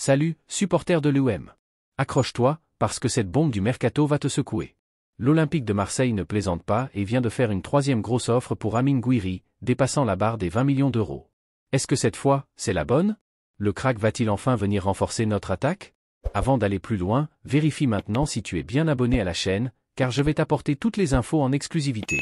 Salut, supporter de l'OM. Accroche-toi, parce que cette bombe du mercato va te secouer. L'Olympique de Marseille ne plaisante pas et vient de faire une troisième grosse offre pour Amine Gouiri, dépassant la barre des 20 millions d'euros. Est-ce que cette fois, c'est la bonne? Le crack va-t-il enfin venir renforcer notre attaque? Avant d'aller plus loin, vérifie maintenant si tu es bien abonné à la chaîne, car je vais t'apporter toutes les infos en exclusivité.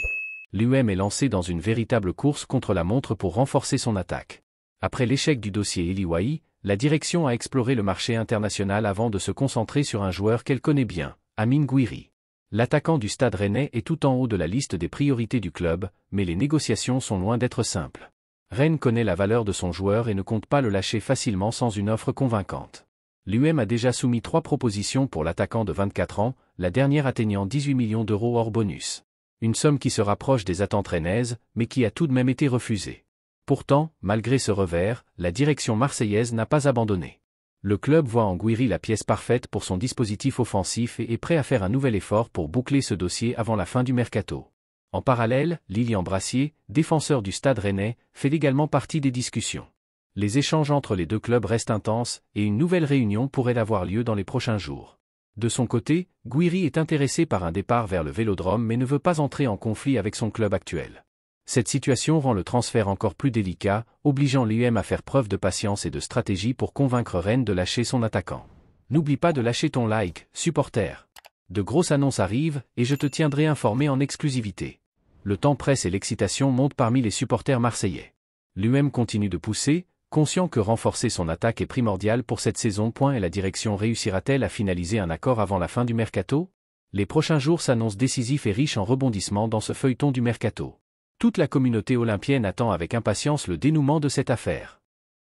L'OM est lancé dans une véritable course contre la montre pour renforcer son attaque. Après l'échec du dossier Elye Wahi, la direction a exploré le marché international avant de se concentrer sur un joueur qu'elle connaît bien, Amine Gouiri. L'attaquant du Stade Rennais est tout en haut de la liste des priorités du club, mais les négociations sont loin d'être simples. Rennes connaît la valeur de son joueur et ne compte pas le lâcher facilement sans une offre convaincante. L'OM a déjà soumis 3 propositions pour l'attaquant de 24 ans, la dernière atteignant 18 millions d'euros hors bonus. Une somme qui se rapproche des attentes rennaises, mais qui a tout de même été refusée. Pourtant, malgré ce revers, la direction marseillaise n'a pas abandonné. Le club voit en Gouiri la pièce parfaite pour son dispositif offensif et est prêt à faire un nouvel effort pour boucler ce dossier avant la fin du mercato. En parallèle, Lilian Brassier, défenseur du Stade Rennais, fait également partie des discussions. Les échanges entre les deux clubs restent intenses et une nouvelle réunion pourrait avoir lieu dans les prochains jours. De son côté, Gouiri est intéressé par un départ vers le Vélodrome mais ne veut pas entrer en conflit avec son club actuel. Cette situation rend le transfert encore plus délicat, obligeant l'OM à faire preuve de patience et de stratégie pour convaincre Rennes de lâcher son attaquant. N'oublie pas de lâcher ton like, supporter. De grosses annonces arrivent et je te tiendrai informé en exclusivité. Le temps presse et l'excitation monte parmi les supporters marseillais. L'OM continue de pousser, conscient que renforcer son attaque est primordial pour cette saison. Et la direction réussira-t-elle à finaliser un accord avant la fin du mercato? Les prochains jours s'annoncent décisifs et riches en rebondissements dans ce feuilleton du mercato. Toute la communauté olympienne attend avec impatience le dénouement de cette affaire.